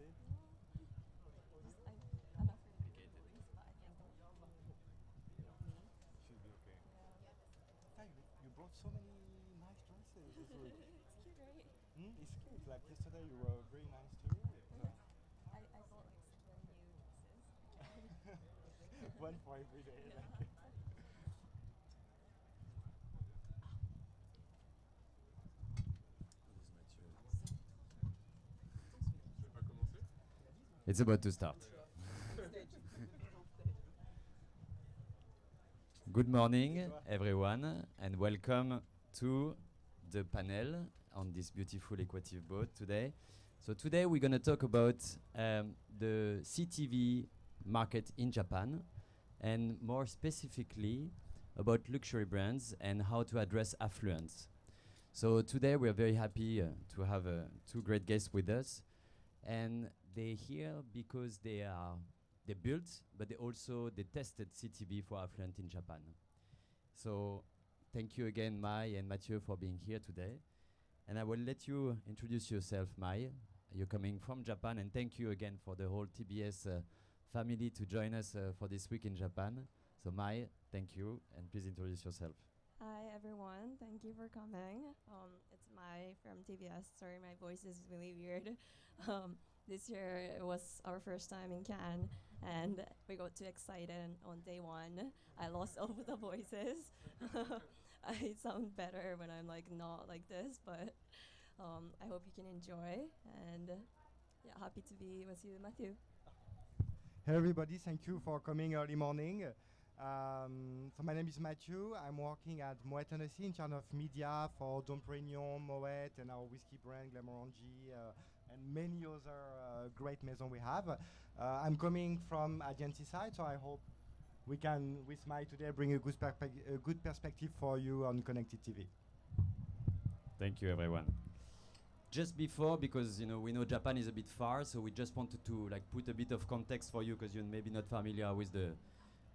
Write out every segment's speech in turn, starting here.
it? I'm afraid of things, but I think Should be okay. Hey, you brought so many nice dresses this week. it's cute, right? It's cute. Like yesterday, you were very nice too. I bought like 7 new dresses. One for every day. Yeah. Like. It's about to start. Good morning, everyone, and welcome to the panel on this beautiful Equativ boat today. So today we're going to talk about the CTV market in Japan, and more specifically about luxury brands and how to address affluence. So today we are very happy to have two great guests with us, and they're here because they built, but they tested CTV for Affluent in Japan. So thank you again, Mai and Mathieu, for being here today. And I will let you introduce yourself, Mai. You're coming from Japan, and thank you again for the whole TBS family to join us for this week in Japan. So Mai, thank you, and please introduce yourself. Hi everyone, thank you for coming. It's Mai from TBS. Sorry, my voice is really weird. This year it was our first time in Cannes, and we got too excited. And on day one, I lost all of the voices. I sound better when I'm like not like this, but I hope you can enjoy. And yeah, happy to be with you, Matthew. Hey everybody, thank you for coming early morning. So my name is Mathieu. I'm working at Moet Hennessy in charge of media for Dom Pérignon, Moet, and our whiskey brand Glenmorangie, and many other great maisons we have. I'm coming from agency side, so I hope we can, with Mai today, bring a good perspective for you on connected TV. Thank you, everyone. Just before, because we know Japan is a bit far, so we just wanted to put a bit of context for you, because you're maybe not familiar with the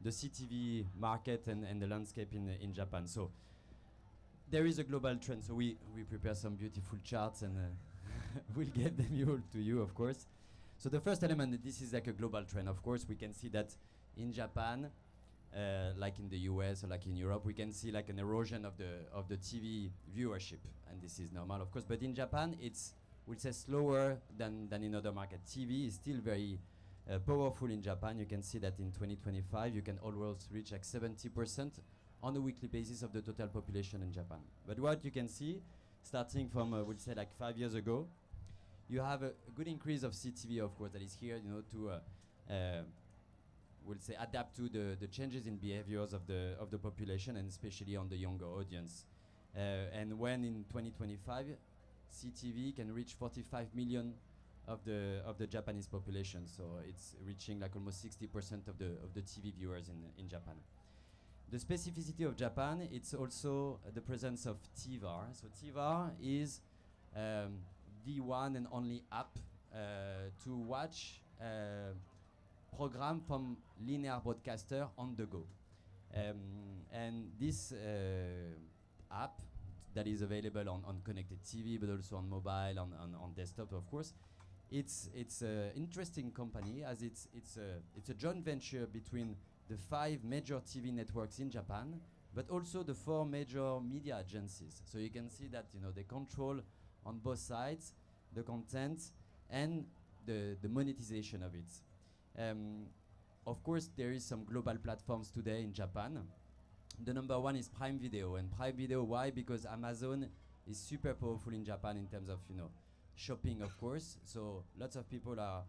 CTV market and the landscape in Japan. So there is a global trend. So we prepare some beautiful charts, and we'll get them to you, of course. So the first element, this is like a global trend. Of course, we can see that in Japan, like in the US or like in Europe, we can see like an erosion of the TV viewership, and this is normal, of course. But in Japan, it's, we'll say, slower than in other markets. TV is still very powerful in Japan. You can see that in 2025, you can almost reach like 70% on a weekly basis of the total population in Japan. But what you can see, starting from, we'll say, like 5 years ago, you have a good increase of CTV, of course, that is here, to we'll say adapt to the changes in behaviors of the population, and especially on the younger audience. And when in 2025, CTV can reach 45 million of the Japanese population, so it's reaching like almost 60% of the TV viewers in Japan. The specificity of Japan, it's also the presence of TVAR. So TVAR is the one and only app to watch program from linear broadcaster on the go. And this app that is available on connected TV, but also on mobile, on desktop, of course. It's an interesting company, as it's a joint venture between the 5 major TV networks in Japan, but also the 4 major media agencies. So you can see that they control on both sides the content and the monetization of it. Of course, there is some global platforms today in Japan. The number one is Prime Video, and Prime Video, why? Because Amazon is super powerful in Japan in terms of shopping, of course. So lots of people are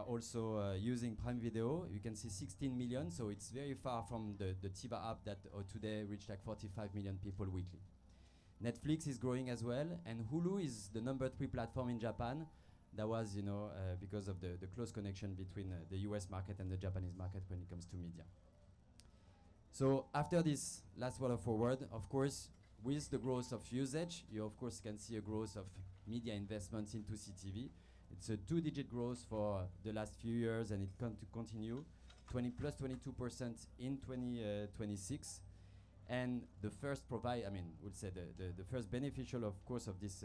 also using Prime Video. You can see 16 million, so it's very far from the TVAR app that today reached like 45 million people weekly. Netflix is growing as well, and Hulu is the number 3 platform in Japan. That was, because of the close connection between the US market and the Japanese market when it comes to media. So after this last word of forward, of course, with the growth of usage, you of course can see a growth of media investments into CTV. It's a 2-digit growth for the last few years, and it to continue, plus 22% in 2026. And the first we'll say the first beneficial, of course, of this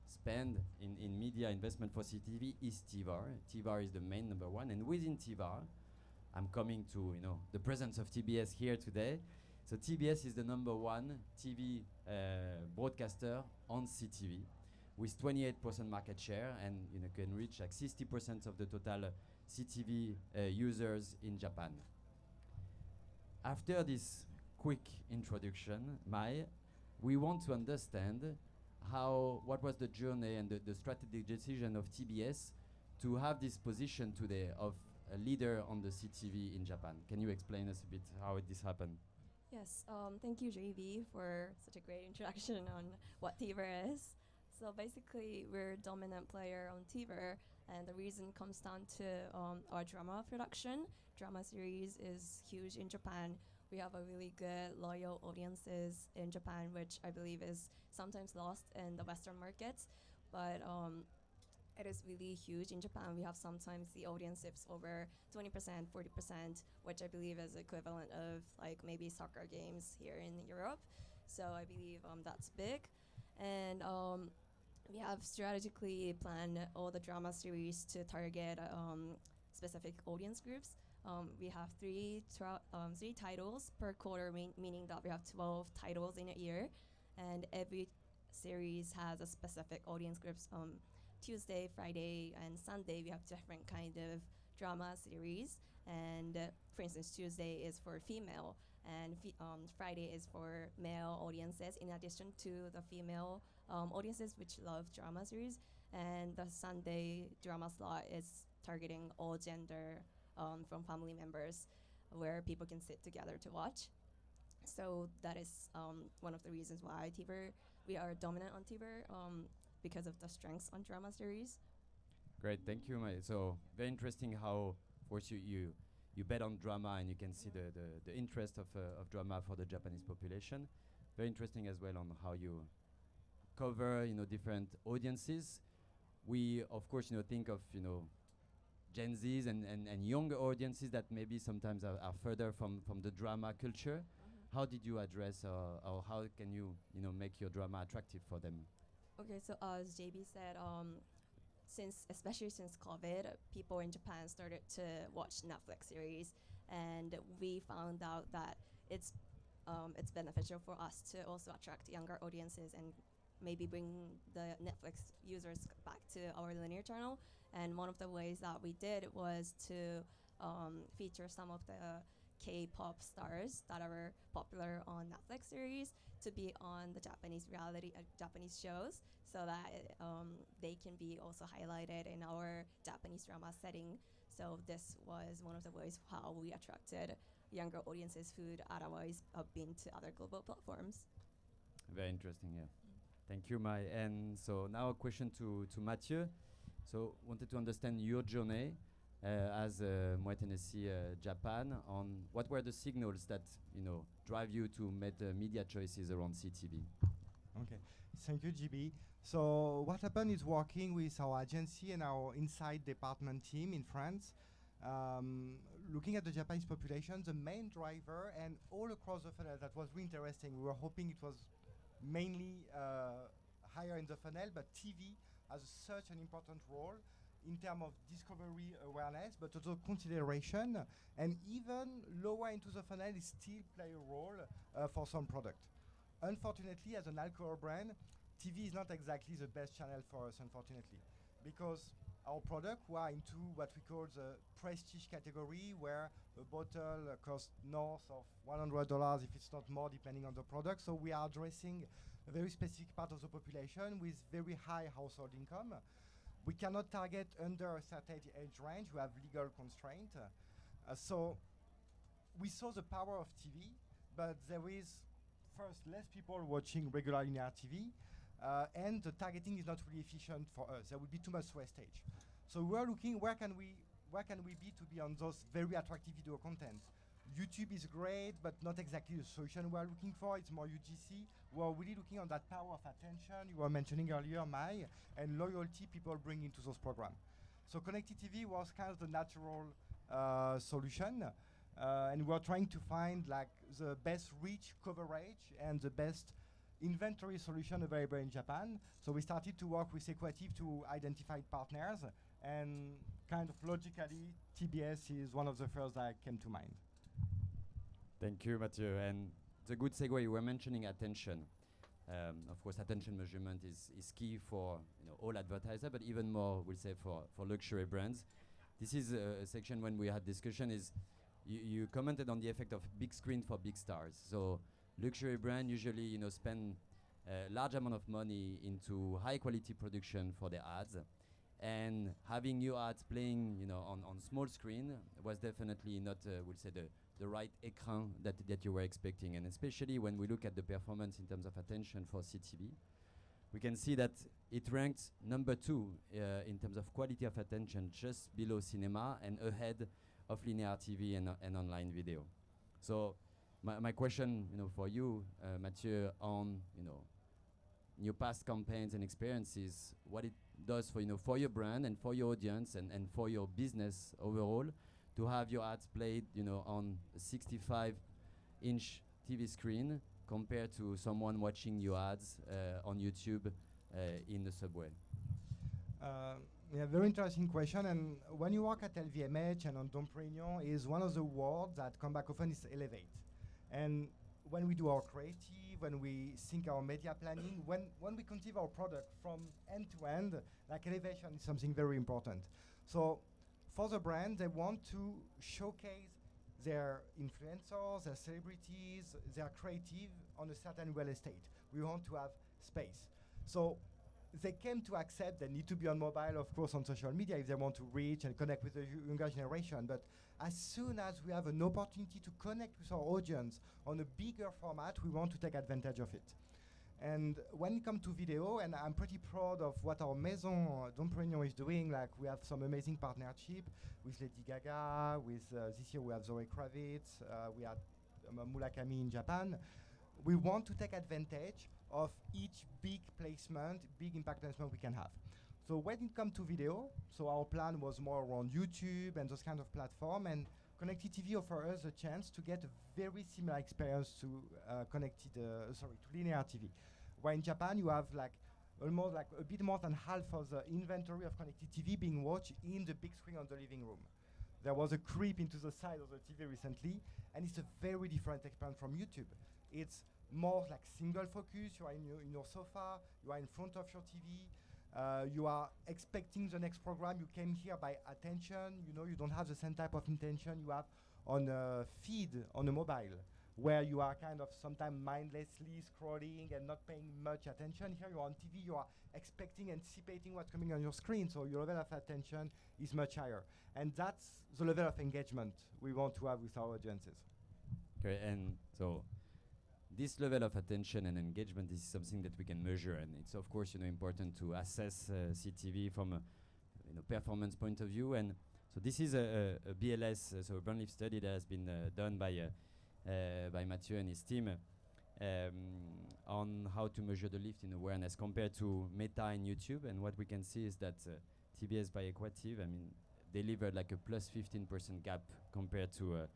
spend in media investment for CTV is TVAR. TVAR is the main number one, and within TVAR, I'm coming to the presence of TBS here today. So TBS is the number one TV broadcaster on CTV, with 28% market share, and can reach like 60% of the total CTV users in Japan. After this quick introduction, Mai, we want to understand what was the journey and the strategic decision of TBS to have this position today of a leader on the CTV in Japan. Can you explain us a bit how this happened? Yes, thank you, JB, for such a great introduction on what TVer is. So basically, we're a dominant player on TVer, and the reason comes down to our drama production. Drama series is huge in Japan. We have a really good, loyal audiences in Japan, which I believe is sometimes lost in the Western markets. But it is really huge in Japan. We have sometimes the audience is over 20%, 40%, which I believe is equivalent of like maybe soccer games here in Europe. So I believe that's big. And we have strategically planned all the drama series to target specific audience groups. We have three titles per quarter, meaning that we have 12 titles in a year. And every series has a specific audience groups. Tuesday, Friday, and Sunday, we have different kind of drama series. And for instance, Tuesday is for female, and Friday is for male audiences, in addition to the female audiences which love drama series. And the Sunday drama slot is targeting all gender from family members, where people can sit together to watch. So that is one of the reasons why we are dominant on TVer, because of the strengths on drama series. Great, thank you, Mai. So very interesting how, of course, you bet on drama, and you can see the interest of drama for the Japanese population. Very interesting as well on how you cover different audiences. We of course think of Gen Zs and younger audiences that maybe sometimes are further from the drama culture. Mm-hmm. How did you address or how can you make your drama attractive for them? Okay, so as JB said, especially since COVID, people in Japan started to watch Netflix series, and we found out that it's beneficial for us to also attract younger audiences and maybe bring the Netflix users back to our linear channel. And one of the ways that we did was to feature some of the K-pop stars that are popular on Netflix series to be on the Japanese reality, Japanese shows, so that they can be also highlighted in our Japanese drama setting. So this was one of the ways how we attracted younger audiences who would otherwise have been to other global platforms. Very interesting, yeah. Thank you, Mai. And so now a question to Mathieu. So wanted to understand your journey as Moet Hennessy Japan, on what were the signals that drive you to make media choices around CTV? Okay, thank you, GB. So what happened is working with our agency and our inside department team in France, looking at the Japanese population, the main driver, and all across the funnel. That was really interesting. We were hoping it was mainly higher in the funnel, but TV has such an important role in terms of discovery awareness, but also consideration, and even lower into the funnel is still play a role for some product. Unfortunately, as an alcohol brand, TV is not exactly the best channel for us, unfortunately, because our product, we are into what we call the prestige category, where a bottle costs north of $100 if it's not more, depending on the product. So we are addressing a very specific part of the population with very high household income. We cannot target under a certain age range. We have legal constraint. So we saw the power of TV, but there is first less people watching regular linear TV, and the targeting is not really efficient for us. There would be too much wastage. So we are looking where can we be on those very attractive video content. YouTube is great, but not exactly the solution we are looking for. It's more UGC. We are really looking on that power of attention you were mentioning earlier, Mai, and loyalty people bring into those programs. So connected TV was kind of the natural solution, and we are trying to find like the best reach coverage and the best inventory solution available in Japan. So we started to work with Equativ to identify partners, and kind of logically, TBS is one of the first that came to mind. Thank you, Mathieu. And it's a good segue. You were mentioning attention. Of course, attention measurement is key for all advertisers, but even more, we'll say, for luxury brands. This is a section when we had discussion is you commented on the effect of big screen for big stars. So luxury brand usually spend a large amount of money into high quality production for their ads, and having new ads playing on small screen was definitely not we'll say the right écran that you were expecting. And especially when we look at the performance in terms of attention for CTV, we can see that it ranked number 2 in terms of quality of attention, just below cinema and ahead of linear TV and online video. So my question for you, Mathieu, on your past campaigns and experiences, what it does for your brand and for your audience and for your business overall, to have your ads played on a 65-inch TV screen compared to someone watching your ads on YouTube in the subway? Yeah, very interesting question. And when you work at LVMH and on Dom Pérignon, is one of the words that come back often is elevate. And when we do our creative, when we think our media planning, when we conceive our product from end to end, like elevation is something very important. So for the brand, they want to showcase their influencers, their celebrities, their creative on a certain real estate. We want to have space. So they came to accept they need to be on mobile, of course, on social media if they want to reach and connect with the younger generation. But as soon as we have an opportunity to connect with our audience on a bigger format, we want to take advantage of it. And when it comes to video, and I'm pretty proud of what our Maison Dom Pérignon is doing, like we have some amazing partnership with Lady Gaga, with this year we have Zoe Kravitz, we had Murakami in Japan. We want to take advantage of each big placement, big impact placement we can have. So when it comes to video, so our plan was more around YouTube and those kind of platform, and Connected TV offers us a chance to get a very similar experience to to linear TV. Where in Japan you have almost a bit more than half of the inventory of Connected TV being watched in the big screen on the living room. There was a creep into the side of the TV recently, and it's a very different experience from YouTube. It's more like single focus. You are in your sofa, you are in front of your TV, you are expecting the next program. You came here by attention. You don't have the same type of intention you have on a feed on a mobile, where you are kind of sometimes mindlessly scrolling and not paying much attention. Here you are on TV, you are expecting, anticipating what's coming on your screen, so your level of attention is much higher. And that's the level of engagement we want to have with our audiences. Okay, and so this level of attention and engagement is something that we can measure, and it's of course important to assess CTV from a performance point of view. And so this is a BLS, so a brand lift study that has been done by Mathieu and his team on how to measure the lift in awareness compared to Meta and YouTube. And what we can see is that TBS by Equativ, delivered like a plus 15% gap compared to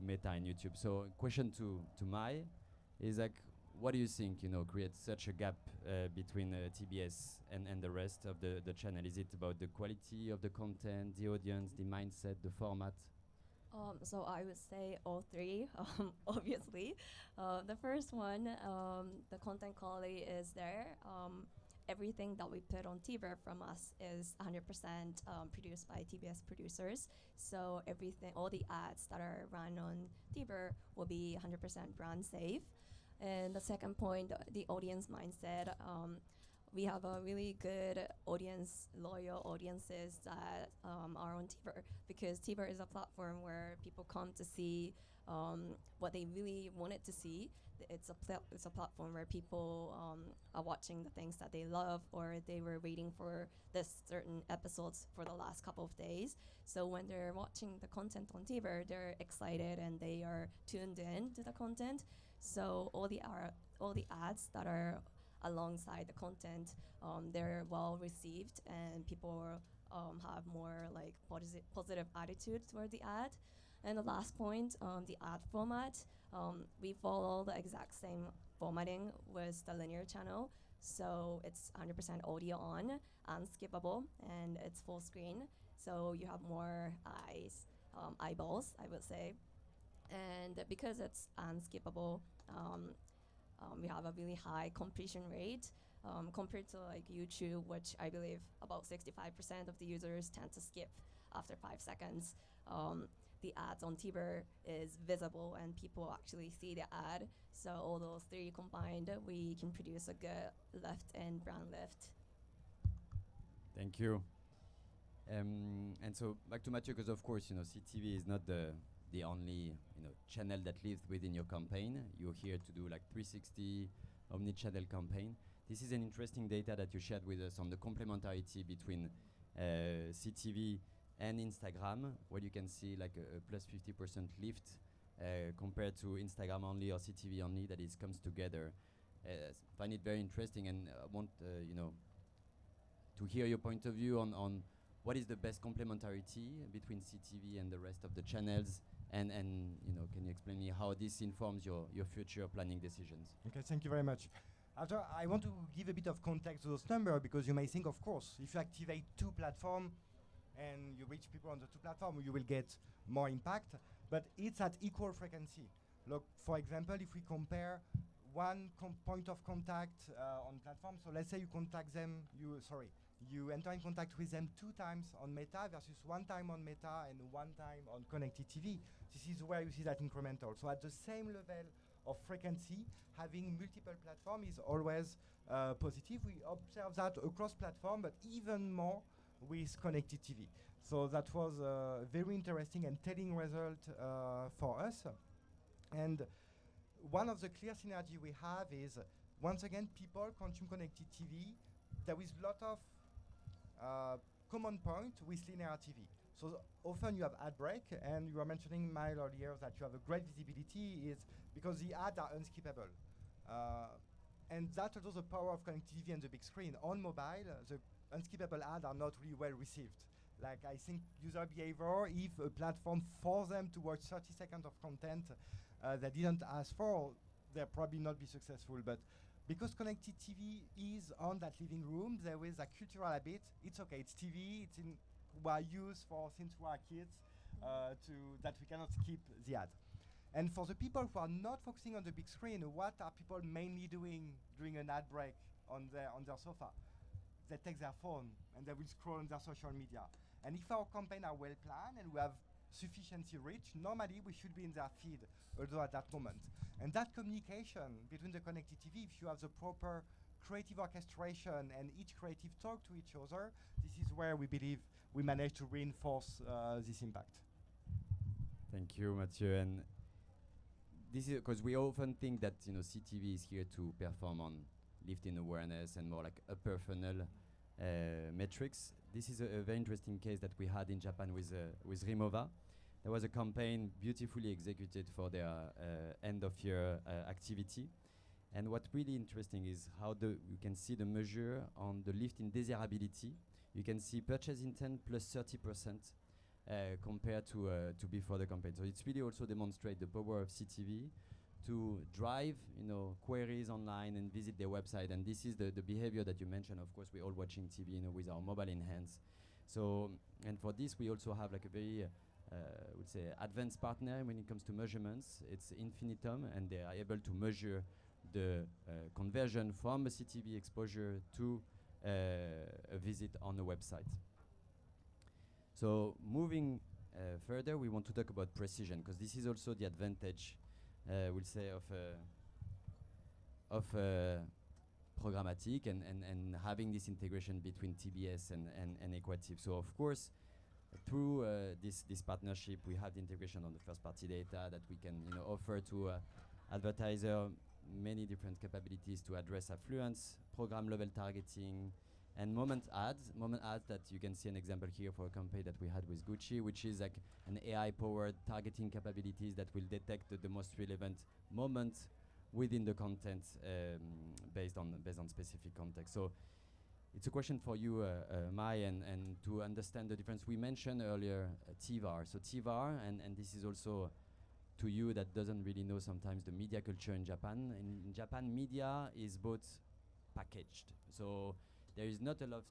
Meta and YouTube. So question to Mai is what do you think creates such a gap between TBS and the rest of the channel? Is it about the quality of the content, the audience, the mindset, the format? So I would say all three, obviously. The first one, the content quality is there. Everything that we put on TVer from us is 100% produced by TBS producers. So all the ads that are run on TVer will be 100% brand safe. And the second point, the audience mindset. We have a really good audience, loyal audiences that are on TVer, because TVer is a platform where people come to see what they really wanted to see. It's a platform where people are watching the things that they love, or they were waiting for this certain episodes for the last couple of days. So when they're watching the content on TVer, they're excited and they are tuned in to the content. So all the ads that are alongside the content, they're well received, and people have more positive attitude toward the ad. And the last point, the ad format, we follow the exact same formatting with the linear channel. So it's 100% audio on, unskippable, and it's full screen. So you have more eyeballs, I would say. And because it's unskippable, we have a really high completion rate compared to like YouTube, which I believe about 65% of the users tend to skip after 5 seconds. The ads on Tiber is visible and people actually see the ad. So all those three combined, we can produce a good lift and brand lift. Thank you. And so back to Mathieu, because of course, CTV is not the only, channel that lives within your campaign. You're here to do like 360 omni-channel campaign. This is an interesting data that you shared with us on the complementarity between CTV and Instagram, where you can see like a plus 50% lift compared to Instagram only or CTV only, that it comes together. Find it very interesting, and want to hear your point of view on what is the best complementarity between CTV and the rest of the channels, and can you explain me how this informs your future planning decisions? Okay, thank you very much. I want to give a bit of context to those numbers, because you may think, of course, if you activate 2 platforms and you reach people on the 2 platforms, you will get more impact, but it's at equal frequency. Look, for example, if we compare one point of contact on platform, so let's say you contact them, you enter in contact with them 2 times on Meta versus 1 time on Meta and 1 time on connected TV. This is where you see that incremental. So at the same level of frequency, having multiple platforms is always positive. We observe that across platform, but even more with connected TV. So that was a very interesting and telling result for us. And one of the clear synergy we have is, once again, people consume connected TV. There is a lot of common point with linear TV. So often you have ad break, and you were mentioning, Mai, earlier that you have a great visibility is because the ads are unskippable. And that's also the power of connected TV and the big screen. On mobile, the unskippable ads are not really well received. Like, I think user behavior, if a platform forces them to watch 30 seconds of content they didn't ask for, they'll probably not be successful. But because connected TV is on that living room, there is a cultural habit. It's okay, it's TV, we are used for since we are kids that we cannot skip the ad. And for the people who are not focusing on the big screen, what are people mainly doing during an ad break on their sofa? They take their phone and they will scroll on their social media. And if our campaign are well planned and we have sufficiency reach, normally we should be in their feed, although at that moment. And that communication between the connected TV, if you have the proper creative orchestration and each creative talk to each other, this is where we believe we manage to reinforce this impact. Thank you, Mathieu. And this is because we often think that CTV is here to perform on lifting awareness and more like upper funnel metrics. This is a very interesting case that we had in Japan with Rimowa. There was a campaign beautifully executed for their end of year activity. And what's really interesting is how you can see the measure on the lift in desirability. You can see purchase intent plus 30% compared to before the campaign. So it's really also demonstrate the power of CTV to drive queries online and visit their website. And this is the behavior that you mentioned. Of course, we're all watching TV with our mobile in hands. So, and for this, we also have like a very I would say advanced partner when it comes to measurements. It's Infinitum, and they are able to measure the conversion from a CTV exposure to a visit on a website. So moving further, we want to talk about precision, because this is also the advantage, we'll say, of programmatic and having this integration between TBS and Equativ. So of course, through this partnership, we have the integration on the first-party data that we can offer to advertiser many different capabilities to address affluence, program-level targeting, and moment ads. Moment ads that you can see an example here for a campaign that we had with Gucci, which is like an AI-powered targeting capabilities that will detect the most relevant moments within the content based on specific context. So it's a question for you, Mai, and to understand the difference. We mentioned earlier TVAR. So TVAR, and this is also to you that doesn't really know sometimes the media culture in Japan. In Japan, media is both packaged. So there is not a lot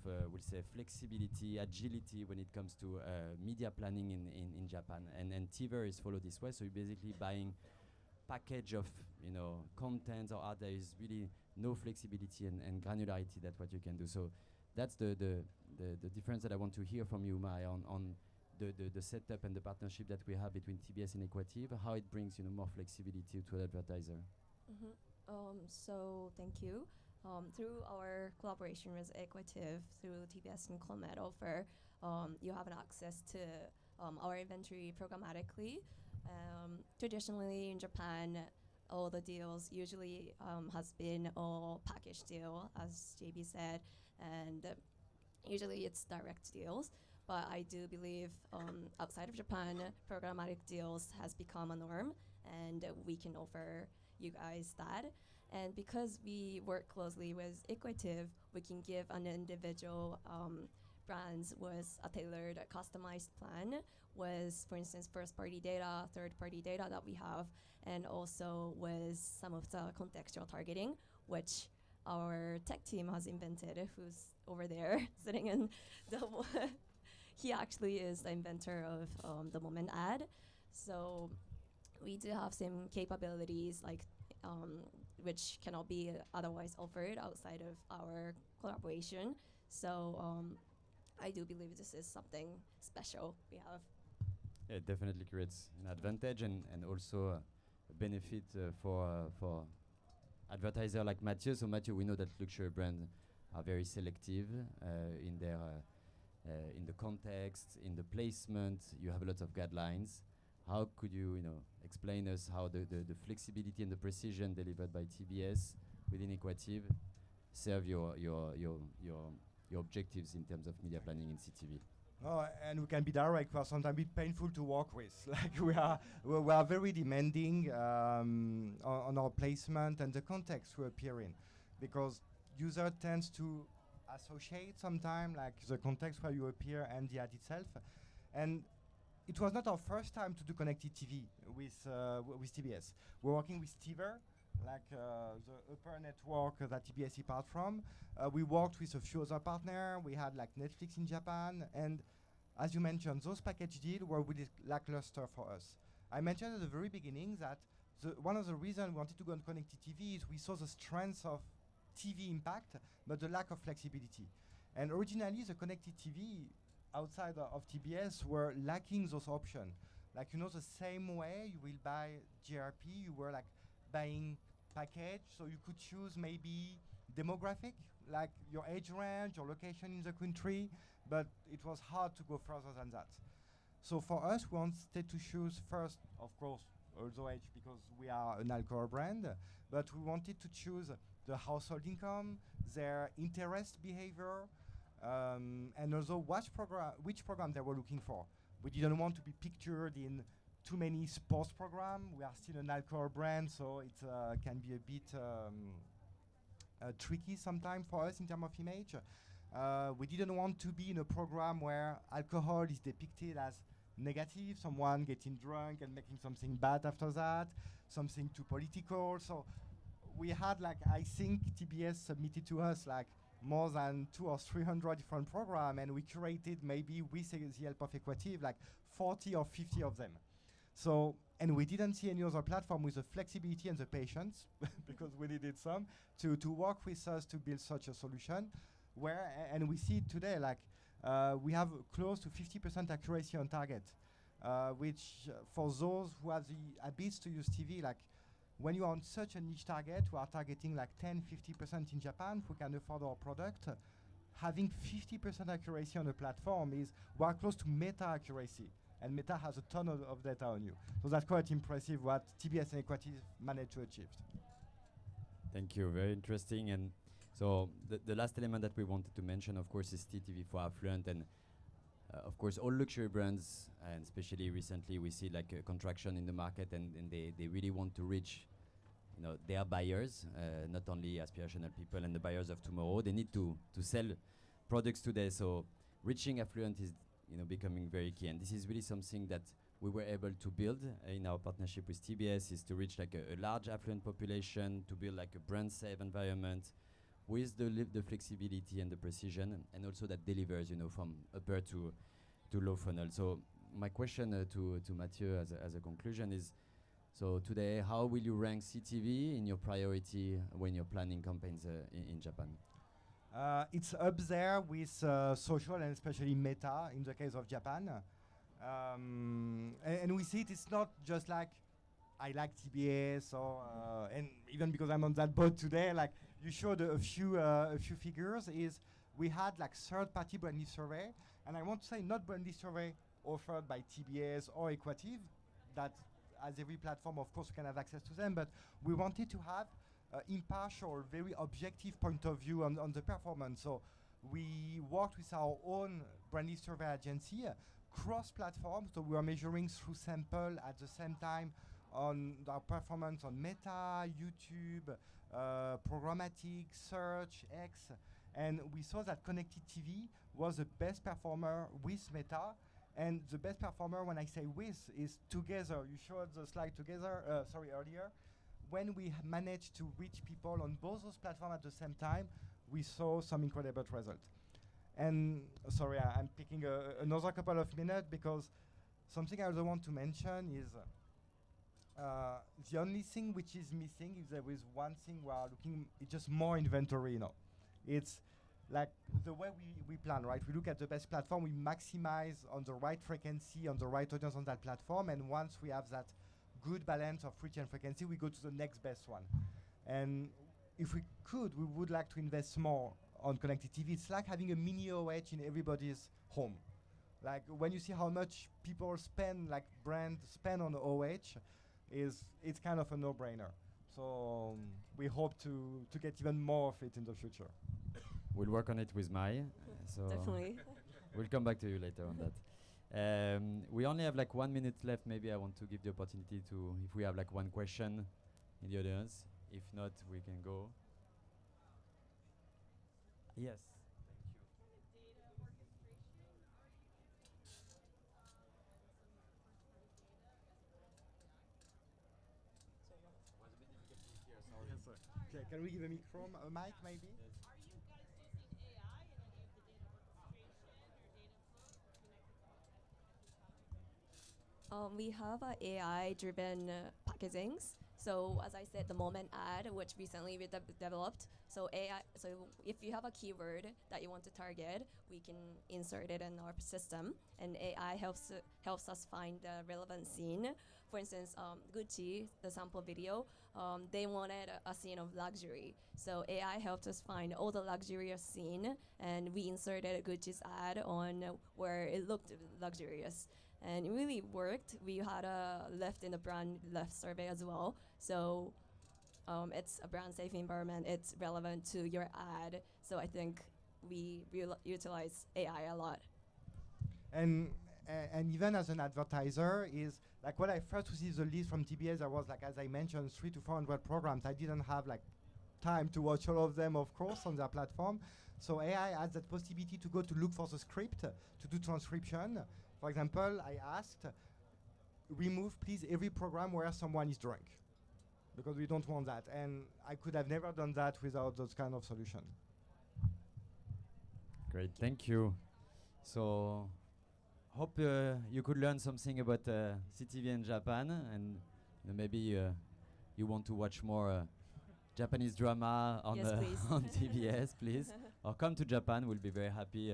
we'll say, flexibility, agility when it comes to media planning in Japan. And TVAR is followed this way. So you're basically buying package of contents or art. There is really no flexibility and granularity that what you can do. So that's the difference that I want to hear from you, Mai, on the setup and the partnership that we have between TBS and Equativ, how it brings more flexibility to an advertiser. So thank you. Through our collaboration with Equativ, through TBS and Clomet offer, you have an access to our inventory programmatically. Traditionally in Japan, all the deals usually has been all package deal, as JB said, and usually it's direct deals. But I do believe outside of Japan, programmatic deals has become a norm, and we can offer you guys that. And because we work closely with Equativ, we can give an individual brands with a tailored, customized plan with, for instance, first-party data, third-party data that we have, and also with some of the contextual targeting, which our tech team has invented, who's over there sitting in the he actually is the inventor of the moment ad. So we do have some capabilities like which cannot be otherwise offered outside of our collaboration. So I do believe this is something special we have. Yeah, it definitely creates an advantage and also a benefit for advertiser like Mathieu. So Mathieu, we know that luxury brands are very selective in their in the context, in the placement. You have a lot of guidelines. How could you, explain us how the flexibility and the precision delivered by TBS within Equativ serve your objectives in terms of media planning in CTV? Oh, and we can be direct. We are sometimes a bit painful to work with. Like we are very demanding on our placement and the context we appear in, because user tends to associate sometimes like the context where you appear and the ad itself. And it was not our first time to do connected TV with TBS. We're working with TVAR, like the upper network that TBS is part from. We worked with a few other partners. We had like Netflix in Japan, and as you mentioned, those package deals were really lackluster for us. I mentioned at the very beginning that one of the reasons we wanted to go on connected TV is we saw the strength of TV impact, but the lack of flexibility. And originally, the connected TV outside of TBS were lacking those options. Like, the same way you will buy GRP, you were like buying package, so you could choose maybe demographic, like your age range, your location in the country, but it was hard to go further than that. So for us, we wanted to choose first, of course, also age, because we are an alcohol brand, but we wanted to choose the household income, their interest behavior, and also which program they were looking for. We didn't want to be pictured in too many sports programs. We are still an alcohol brand, so it can be a bit tricky sometimes for us in terms of image. We didn't want to be in a program where alcohol is depicted as negative, someone getting drunk and making something bad after that, something too political. So we had I think TBS submitted to us more than 200 or 300 different programs, and we curated maybe with the help of Equativ 40 or 50 of them. So, and we didn't see any other platform with the flexibility and the patience, because we needed some, to work with us to build such a solution, where, and we see it today, we have close to 50% accuracy on target, which for those who have the habits to use TV, when you are on such a niche target, we are targeting 10-50% in Japan, who can afford our product. Having 50% accuracy on a platform is, we are close to meta accuracy, and Meta has a ton of data on you. So that's quite impressive what TBS and Equativ managed to achieve. Thank you, very interesting. And so the last element that we wanted to mention, of course, is TTV for Affluent, and of course, all luxury brands, and especially recently, we see a contraction in the market, and they really want to reach their buyers, not only aspirational people and the buyers of tomorrow. They need to sell products today. So reaching affluent is becoming very key, and this is really something that we were able to build in our partnership with TBS, is to reach like a large affluent population, to build like a brand safe environment with the flexibility and the precision, and also that delivers from upper to low funnel. So my question to Mathieu as a conclusion is, so today, how will you rank CTV in your priority when you're planning campaigns in Japan? It's up there with social and especially Meta in the case of Japan. And we see it's not just like I like TBS or and even because I'm on that boat today, like you showed a few figures, is we had like third-party brandy survey, and I want to say not brandy survey offered by TBS or Equativ, that as every platform of course we can have access to them, but we wanted to have impartial, very objective point of view on the performance. So we worked with our own brandy survey agency, cross-platform, so we are measuring through sample at the same time on our performance on Meta, YouTube, programmatic, search, X, and we saw that connected TV was the best performer with Meta, and the best performer, when I say with, is together. You showed the slide together, earlier. When we managed to reach people on both those platforms at the same time, we saw some incredible results. And sorry, I'm picking another couple of minutes because something I also want to mention is the only thing which is missing, if there is one thing we are looking, it's just more inventory. It's like the way we plan, right? We look at the best platform, we maximize on the right frequency, on the right audience on that platform, and once we have that good balance of reach and frequency, we go to the next best one. And if we could, we would like to invest more on connected TV. It's like having a mini OH in everybody's home. Like when you see how much people spend, like brands spend on OH, it's kind of a no-brainer. So we hope to get even more of it in the future. We'll work on it with Mai. So Definitely. we'll come back to you later on that. We only have like 1 minute left. Maybe I want to give the opportunity to, if we have like one question in the audience. If not, we can go. Yes. Okay, can we give a mic maybe? Are you guys using AI in any of the data orchestration or data flow connected? We have AI-driven packagings. So as I said, the moment ad, which recently we developed. So AI. So if you have a keyword that you want to target, we can insert it in our system, and AI helps us find the relevant scene. For instance, Gucci, the sample video, they wanted a scene of luxury. So AI helped us find all the luxurious scene, and we inserted Gucci's ad on where it looked luxurious. And it really worked. We had a left in the brand left survey as well. So it's a brand safe environment. It's relevant to your ad. So I think we utilize AI a lot. And even as an advertiser, is like when I first received the list from TBS, there was like, as I mentioned, 300 to 400 programs. I didn't have like time to watch all of them, of course, on their platform. So AI has that possibility to go to look for the script, to do transcription. For example, I asked, remove please every program where someone is drunk, because we don't want that. And I could have never done that without those kind of solution. Great, thank you. So hope you could learn something about CTV in Japan, and maybe you want to watch more Japanese drama on, Yes, please. on TBS, please. Or come to Japan. We'll be very happy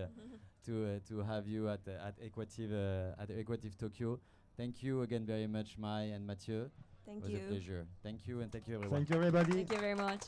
to have you at Equativ Tokyo. Thank you again very much, Mai and Mathieu. Thank It was you. a pleasure. Thank you, and thank you everyone. Thank you, everybody. Thank you very much.